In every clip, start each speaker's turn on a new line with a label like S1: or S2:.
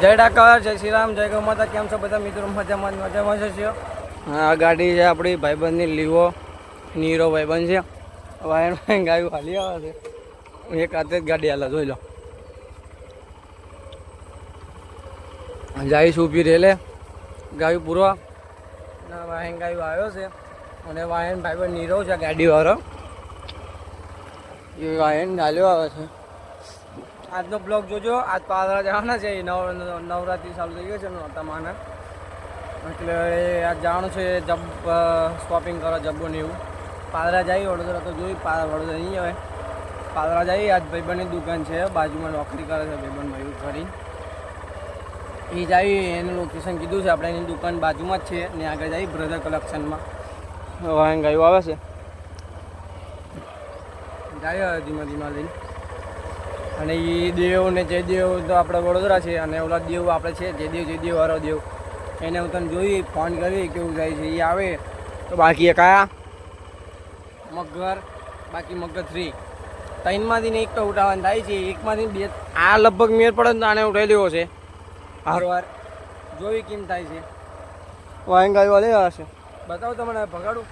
S1: જય ડાકર, જય શ્રી રામ, જય ગૌ માતા. કેમ છો બધા મિત્રો? મજામાં છો? આ ગાડી છે આપણી ભાઈબંધની લીવો નીરો ભાઈબંધ છે. વાયણ ગાયું હાલી આવે છે. એક હાથે જ ગાડી હાલે જોઈ લો. જઈશ ઊભી રેલે ગાયું પૂરવા. વાયણ ગાયું આવ્યો છે અને વાયણ ભાઈબંધ નીરો છે ગાડીવાળો. એ વાયણ ચાલ્યો આવે છે. આજનો બ્લોગ જોજો. આજ પાદરા જવાના છે. નવરાત્રી ચાલુ થઈ ગયો છે નોરતામાંના, એટલે આજ જવાનું છે શોપિંગ કરવા જબ્બો ને એવું. પાદરા જઈ વડોદરા તો જોઈ, વડોદરા નહીં આવે. પાદરા જઈ. આજ ભાઈબંધની દુકાન છે, બાજુમાં નોકરી કરે છે ભાઈબંધ મયુર કરી. એ જઈ એનું લોકેશન કીધું છે આપણે. એની દુકાન બાજુમાં જ છે ને આગળ જઈ બ્રધર કલેક્શનમાં વાયન ગાયું આવે છે. જાય ધીમા ધીમા લઈને. અને એ દેવ ને જયદેવ તો આપણે વડોદરા છે, અને ઓલા દેવ આપણે છે જયદેવ વાળો દેવ. એને હું તને જોઈ ફોન કરી કેવું જાય છે. એ આવે તો બાકી એક આયા મગર, બાકી મગર 3 ત્રણમાંથી ને એક તો ઉઠાવવાનું થાય છે. એકમાંથી બે આ લગભગ મેળ પડે ને આને ઉઠાઈ લેવો છે હારવાર. જોઈ કેમ થાય છે. વાયન ગાયું વાલે હશે. બતાવો તમને ભગાડું.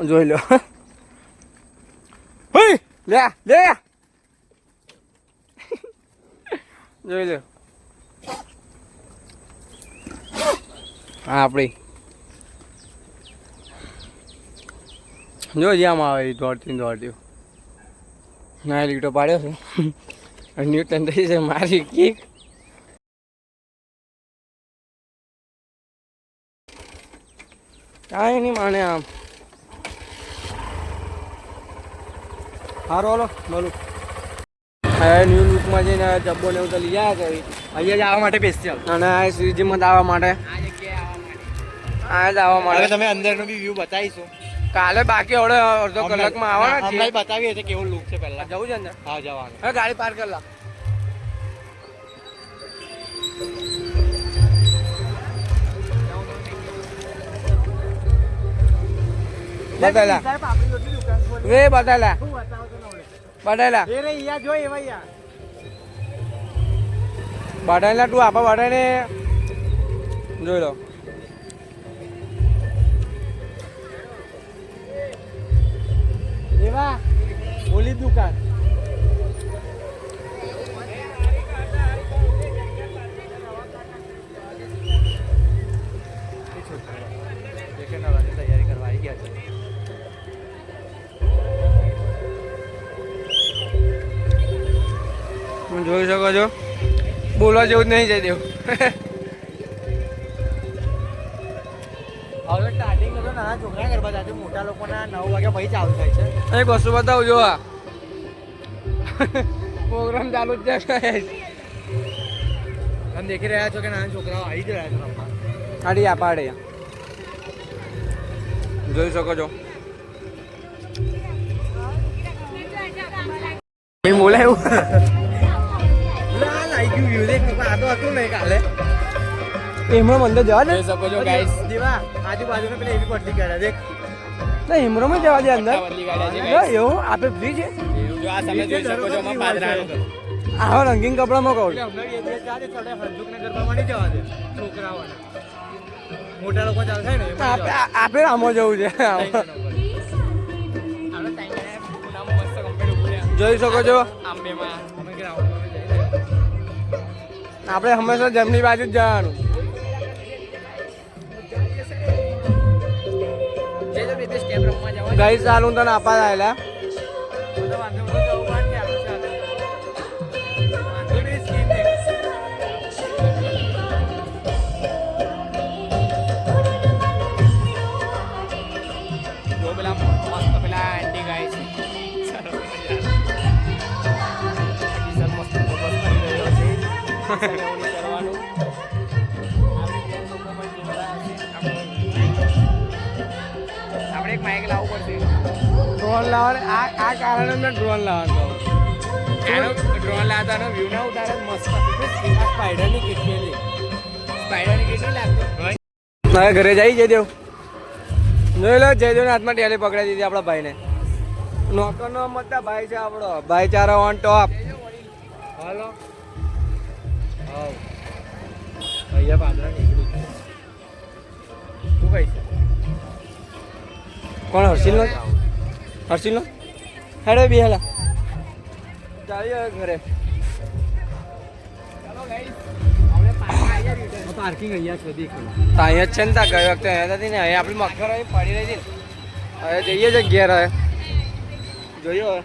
S1: જોઈ લો. લે લે જોઈ લો. હા આપણી જો જ્યાં આવે દોડતી ના લીટો પાડ્યો છે. ન્યૂટન થઈ છે મારી કીક. કાંઈ નહીં માને આમ. સારું હાલો બોલું. હવે ન્યૂ લુકમાં જઈને જબ્બો ને એવું તો લઈ આવ્યા કરી. અહીંયા જ આવવા માટે સ્પેશિયલ. અને આ શ્રીજીમાં આવવા માટે આ જ આવવા માટે તમે અંદરનો બી વ્યૂ બતાવીશું કાલે. બાકી હવે અડધો કલાકમાં આવવાના છે. બતાવીએ છે કેવું લુક છે. પહેલા જવું છે અંદર. હા જવાનું. હવે ગાડી પાર્ક કરી લા. બતાલા વે બતાલા બટાયલા બટાયલા તું આપા બટાઈને જોઈ લો. એવા બોલી દુકાન તૈયારી કરવા આવી ગયા છે. જોઈ શકો છો. બોલવા જેવું જ નહીં જાય દેવું. હવે સ્ટાર્ટિંગ તો નાના છોકરા ગરબા થાય છે. મોટા લોકોના 9 વાગ્યા પછી ચાલુ થાય છે. એક વસ્તુ બતાવું જો. આ પ્રોગ્રામ ચાલુ જ છે. તમે દેખી રહ્યા છો કે નાના છોકરાઓ આવી જ રહ્યા છે રમવા. આડી આ પાડે જોઈ શકો છો. બોલાયું એમરો મંદિર જવા દે. શકો છો ગાઈસ. દીવા આજુબાજુને પેલા એવી પટલી કાઢ્યા દેખ. ના એમરો માં જવા દે અંદર. એવું આપે ફ્રી છે. જો આ તમે જોઈ શકો છો માં પાદરાનો. આવો રંગીન કપડામાં કહું. હંજુકને ગરબામાં નહીં જવા દે છોકરાઓને. મોટા લોકો ચાલ થાય ને આપે આમો જવું છે. જોઈ શકો છો. આપણે હંમેશા જમણી બાજુ જ જવાનું. ગઈ સાલ હું તને આપા આવેલા. આપણે એક માઇક લાવવું પડશે. ડ્રોન લાવવાનું આ કારણે મેં ડ્રોન લાવવાનું. ડ્રોન લાવવાનો વ્યૂ ના ઉતારે મસ્ત. સ્પાઈડરની કેટલી મારા ઘરે જઈ જયદેવ જોઈ લો જયદેવના હાથમાં ટેલી પકડાઈ દીધી આપણા ભાઈને નોકરનો મતલબ ભાઈ છે આપણો ભાઈચારો ઓન ટોપ હાલો અહીંયા પાદરા નીકળ્યું શું કહીશ કોણ હર્ષિલ નો હેડે બી હેલા ચાલીએ ઘરે પાર્કિંગ અહીંયા છે દેખ અહીંયા જ છે ને તા ગઈ વખતે અહીંયા નથી ને અહીંયા આપણી મગર અહીં પડી રહી છે ને હવે જઈએ છે ઘેર હવે જોઈએ હવે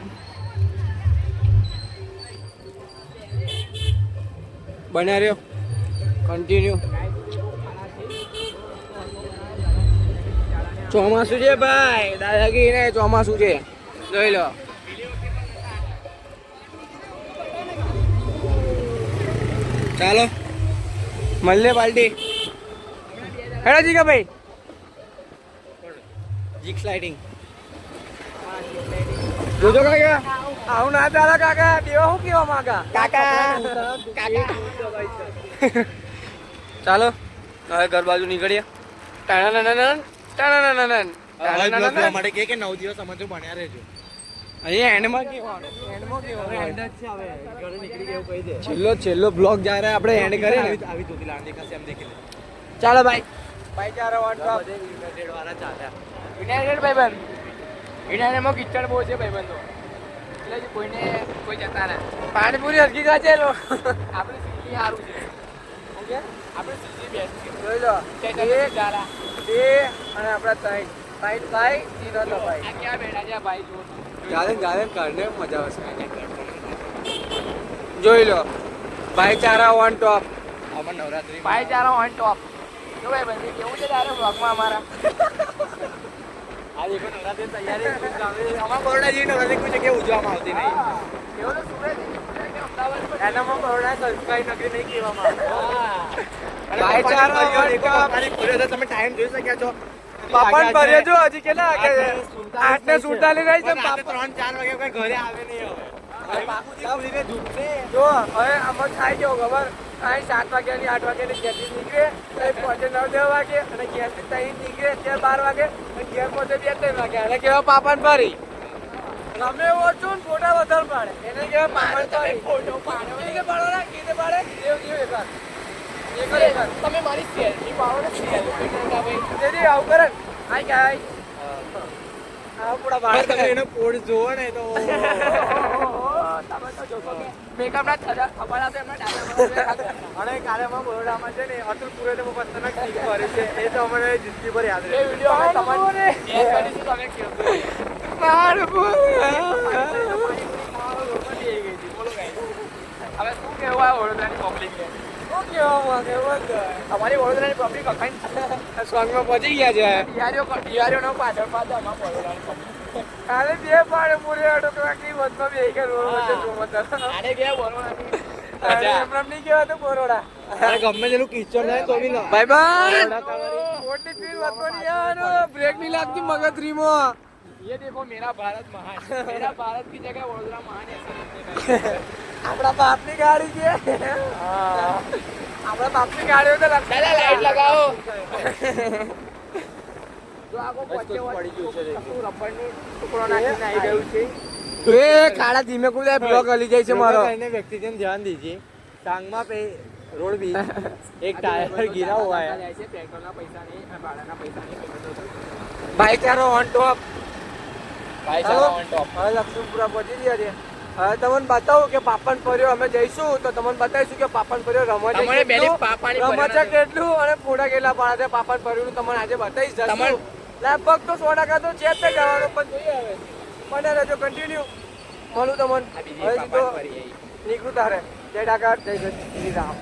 S1: બન્યા રહ્યો કન્ટિન્યુ ચોમાસું છે ભાઈ દાદાગીરી ને ચોમાસું છે જોઈ લો ચાલો મળીએ પાર્ટી હેડા જીગા ભાઈ જીક સ્લાઇડિંગ જોજો કાકા આવું ના ચાલે કાકા દેવા શું કેવા માંગા કાકા ચાલો હવે ઘર બાજુ નીકળીએ
S2: માટે કે 9 દિવસ અમે તો ભણ્યા રહેજો
S1: અહીંયા એન્ડમાં છેલ્લો બ્લોગ જ્યારે આપણે એન્ડ કરીએ ને
S2: આવી તો લાંડી કાસે એમ દેખી લે
S1: ચાલો ભાઈ ચારો વન ટોપ
S2: યુનાઇટેડ વાળા ચાલ્યા
S1: યુનાઇટેડ ભાઈબંધ યુનાઇટેડમાં કિચડ બહુ છે ભાઈબંધો એટલે કોઈને કોઈ જતા ના પાણીપુરી હરકી ખાચે લો આપણે સીધી સારું છે ઓકે આપણે સીધી બેસ્ટ છે જોઈ લો બે અને આપણા ત્રણ ભાઈ તીનો તો ભાઈ આ ક્યાં બેઠા છે ભાઈ જો ગાર્ડન કાઢને મજા આવશે જોઈ લો ભાઈચારા ઓન ટોપ
S2: અમાર નવરાત્રી
S1: ભાઈચારા ઓન ટોપ જો ભાઈ ભાઈ કેવું છે તારે બ્લોગમાં અમારા
S2: આ દેખો નવરાત્રી તૈયારી અમાર બરોડા જેવી નવરાત્રી કોઈ જગ્યાએ ઉજવવામાં આવતી નહીં
S1: કેવો તો સુરત એનામાં બરોડા સંસ્કારી નગરી નહીં કહેવામાં ભાઈચારા ઓન ટોપ
S2: તમે ટાઈમ જોઈ શક્યા છો
S1: પાપણ ભર્યો જો હજી કેટલા વાગે 8:47 રહી છે
S2: 3-4 વાગે કોઈ ઘરે આવે નહીં હવે બાપુજી ઝૂકશે
S1: જો હવે આમાં થાય કેવું ખબર અહીં 7 વાગ્યાની 8 વાગ્યાની ઘેરથી નીકળે પછી પહોંચે 9-10 વાગે અને ઘેરથી ત્યાં નીકળે ત્યારે 12 વાગે અને ઘેર પહોંચે 2-3 વાગે અને કેવા પાપણ ભરી તમે એવો છો ને ફોટા વધારે પાડે એને કેવા પાપણ ભરી ફોટો પાડે કીધે પાડો ના કીધે પાડે દેવ એકવાર તમે મારી સેલ્ફી પાડો ને સેલ્ફી ભાઈ દીદી આવું કરે હાય ગાઈસ આ પૂરા બાળ
S2: તમે એનો પોડ જોવો ને તો
S1: મેકઅપ ના થવાના તો એમના ડાલા
S2: અને કાલે માં બરોડામાં છે ને અતુલ પુરે તો પત્તના ક્લિક કરે છે એ તો અમને જિંદગી ભર યાદ રહે
S1: એ વિડિયો અમે તમારે શેર કરીશું તમે કેવું મારું બોલો હવે શું કહેવું આ વડોદરાની પબ્લિક ને શું કહેવા માંગે અમારી વડોદરાની પબ્લિક અખાઈ સોંગમાં પહોંચી ગયા છે યારીઓ પાછળ અમારા વડોદરાની પબ્લિક કાલે બે પાડે પૂરે અડોકલાકની વચમાં બે આને બે બરોડા એમ નહીં કહેવા તો બરોડા
S2: ગમે તેનું કિચન થાય તો બી
S1: ભાઈ ભાઈ મોટી સ્પીડ વધવાની યાર બ્રેક નહીં લાગતી મગજરીમાં ये देखो मेरा भारत महान मेरा भारत की जगह वडोदरा महान ऐसा આપણા બાપની ગાડી છે આપણા બાપની ગાડી હોય તો દાદા લાઈટ લગાવો જો આકો પડી ગયું છે રબરનું ટુકડો નાખીને આવી ગયું છે એ કાળા ધીમે કુદે બ્લોક હલી જાય છે મારો
S2: करने व्यक्ति जन ध्यान दीजिए टांगमा पे रोड बीच एक टायर गिरा हुआ है
S1: पेट्रोलના પૈસા નહીં ભાડાના પૈસા નહીં ભાઈચારો ઓન ટોપ ભાઈચારો ઓન ટોપ હવે લક્ષ્મીપુરા પહોંચી ગયા છે હવે તમને બતાવું કે પાપણ ફર્યો અમે જઈશું તો તમને બતાવીશું કે પાપણ ફર્યો રમત છે કેટલું અને ફોટા કેટલા પાડા છે પાપણ ફર્યું તમને આજે બતાવીશ લગભગ તો 100% તો છે જ જવાનું પણ જોઈએ હવે મને રહેજો કન્ટિન્યુ મળું તમને હવે તો નીકળું તારે જય ડાકર જય શ્રી રામ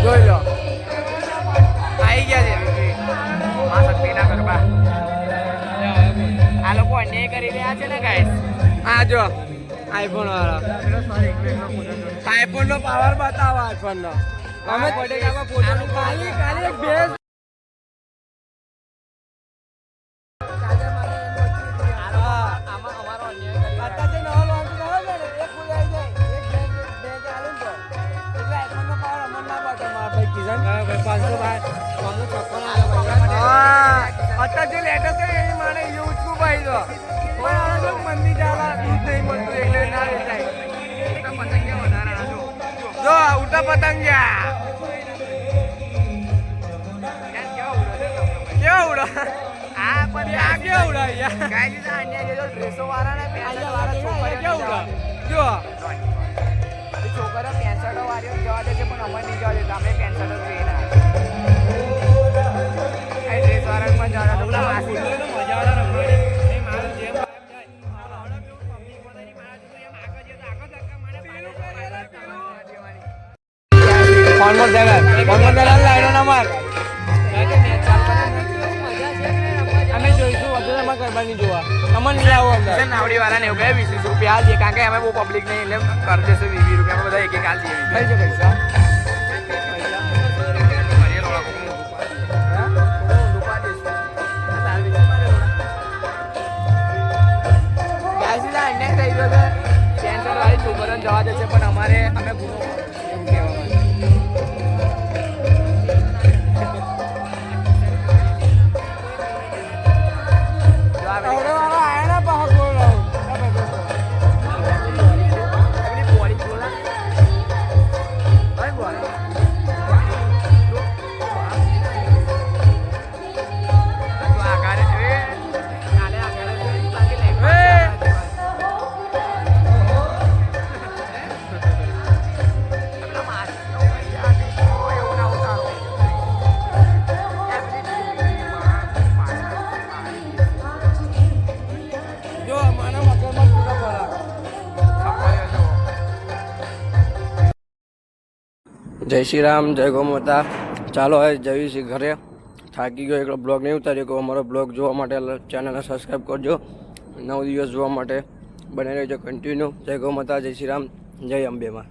S1: જોઈ લો આવી ગયા છે આ શક્તિના ગરબા આ લોકો અન્યાય કરી રહ્યા છે ને ગાઈસ આ જો આઈફોન વાળા આઈફોન નો પાવર બતાવો આઈફોન નો અમે ફોટોગ્રાફમાં ફોટો ખાલી એક બેસ કિશન 556
S2: અત્યારે જે લેટેસ્ટ છે એની માને યુઝ નું ભાઈ તો પણ આ જો મંદી ચાલા દૂધ નહીં મળતું એટલે ના વેચાય પતંગિયા વધારા જો ઉડતા પતંગિયા કેવા ઉડો આ પણ આ કેવા ઉડા યાર ગાઈસ આ અન્ય જે ડ્રેસો વાળા ને પેન્ટ વાળા છોકરા કેવા ઉડા જો એ છોકરા પેન્ટ વાળીઓ જવા દે છે પણ અમે નહીં જવા દેતા અમે પેન્ટ શર્ટ જ પહેરીને આ ડ્રેસ વાળા પણ જવા દે મજા આવે રમવાની એ મારો જેમ ફોન લાઈનો ના માર
S1: અમે જોઈશું વધુ એમાં કરવાની જોવા અમને નહીં આવો અંદર
S2: નાવડી વાળા ને એવું કહે 20 રૂપિયા છે કારણ કે અમે બહુ પબ્લિક નહીં એટલે કરી દેશે 20 રૂપિયા બધા એક એક હાલ દઈએ
S1: થઈ છે પૈસા
S2: છોકરાને જવા દે છે પણ અમારે અમે ગુનો એવું કહેવામાં
S1: જય શ્રી રામ, જય ગૌ માતા. ચાલો હવે જઈએ છીએ ઘરે. થાકી ગયો એકલો બ્લોગ નહીં ઉતાર્યો કે અમારો બ્લોગ જોવા માટે ચેનલને સબસ્ક્રાઈબ કરજો. 9 દિવસ જોવા માટે બને રહેજો કન્ટિન્યુ. જય ગૌ માતા, જય શ્રી રામ, જય અંબેમાં.